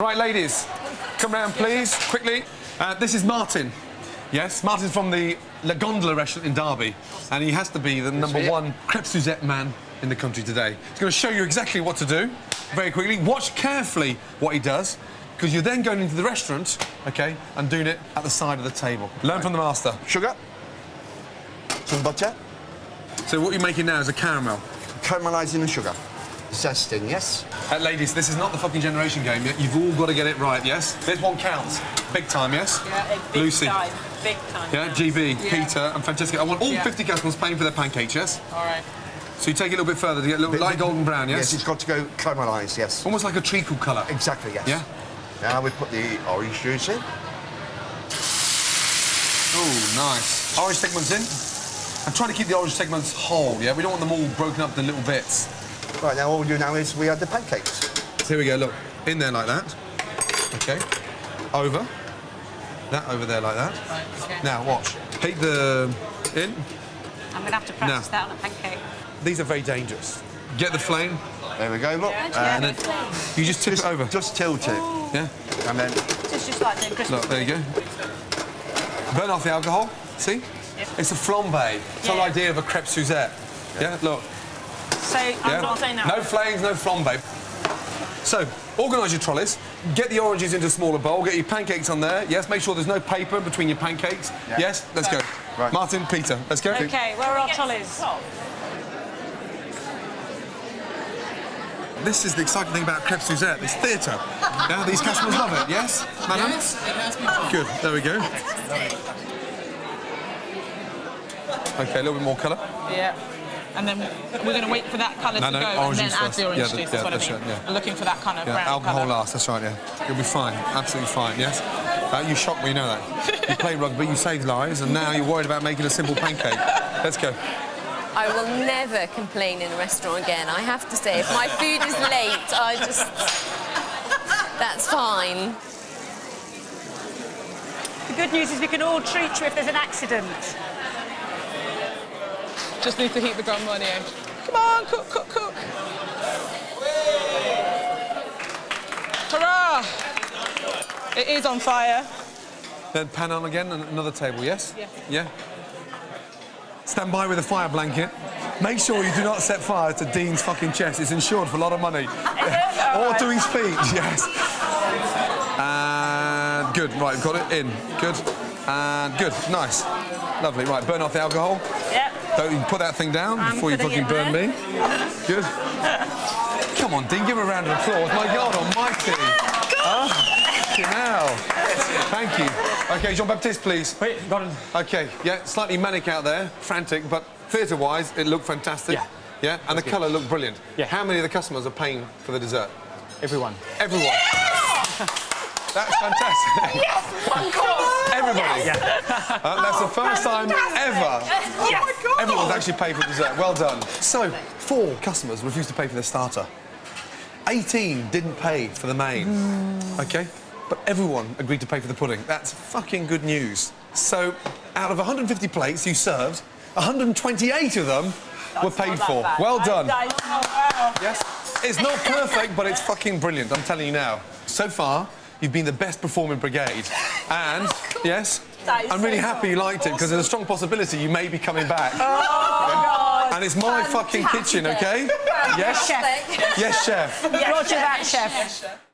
Right, ladies, come round, please, quickly. This is Martin. Yes, Martin's from the La Gondola restaurant in Derby, and he has to be the #1 crepe Suzette man in the country today. He's going to show you exactly what to do, very quickly. Watch carefully what he does, because you're then going into the restaurant, OK, and doing it at the side of the table. Learn from the master. Sugar. Some butter. So what you're making now is a caramel. Caramelising the sugar. Zesting, yes? Ladies, this is not the fucking generation game. You've all got to get it right, yes? This one counts. Big time, yes? Yeah, big Lucy. time. Big time. Yeah, GB, Peter and Francesca. I want all 50 customers paying for their pancakes, yes? All right. So you take it a little bit further to get a little light golden brown, yes? Yes, it's got to go caramelised, yes. Almost like a treacle colour. Exactly, yes. Yeah? Now we put the orange juice in. Oh, nice. Orange segments in. I'm trying to keep the orange segments whole, yeah? We don't want them all broken up into little bits. Right, now all we do now is we add the pancakes. So here we go, look. In there like that. OK. Over. That over there like that. Right, okay. Now, watch. Take the... in. I'm going to have to practice that on a pancake. These are very dangerous. Get the flame. There we go, look. And then you just tip it over. Just tilt it. Yeah? And then... It's just like doing Christmas. Look, there you go. Burn off the alcohol. See? Yep. It's a flambé. It's the whole idea of a crepe Suzette. Yeah, look. So, I'm not saying that. No flames, no flambé. So, organise your trolleys, get the oranges into a smaller bowl, get your pancakes on there, yes, make sure there's no paper between your pancakes. Yeah. Yes, let's go. Right. Martin, Peter, let's go. OK, where are our trolleys? This is the exciting thing about crepe Suzette, it's theatre. Yeah, these customers love it, yes? Madam? Yes, it has been fun. Good, there we go. OK, a little bit more colour. Yeah. And then we're going to wait for that colour to go and then add the orange juice. That's what I mean. We're looking for that kind of brown alcohol colour. last, that's right, yeah. You'll be fine, absolutely fine, yes? You shocked me, you know that. You play rugby, you saved lives, and now you're worried about making a simple pancake. Let's go. I will never complain in a restaurant again. I have to say, if my food is late, I just... That's fine. The good news is we can all treat you if there's an accident. Just need to heat the gum on the end. Come on, cook, cook, cook. Hurrah! It is on fire. Then pan on again, and another table, yes? Yeah. Yeah? Stand by with a fire blanket. Make sure you do not set fire to Dean's fucking chest. It's insured for a lot of money. Or to his feet, yes. And good, right, got it in. Good. And good, nice. Lovely, right, burn off the alcohol. Yep. Don't you put that thing down before you fucking burn me. Good. Come on, Dean, give him a round of applause. My God almighty. Now. Thank you. OK, Jean-Baptiste, please. Wait, Gordon. OK, yeah, slightly manic out there, frantic, but theatre-wise, it looked fantastic. Yeah. Yeah, and the colour looked brilliant. Yeah. How many of the customers are paying for the dessert? Everyone. Everyone. That's fantastic. Yes, of course. Everybody. Yeah. That's the first time ever everyone's actually paid for dessert. Well done. So, 4 customers refused to pay for their starter. 18 didn't pay for the main. OK? But everyone agreed to pay for the pudding. That's fucking good news. So, out of 150 plates you served, 128 of them were paid for. Well done. Yes? It's not perfect, but it's fucking brilliant, I'm telling you now. So far, you've been the best performing brigade. And, yes, I'm really happy you liked it, because there's a strong possibility you may be coming back. Oh, and it's my fucking kitchen, OK? Yes? Chef. Yes, chef. Roger that, chef.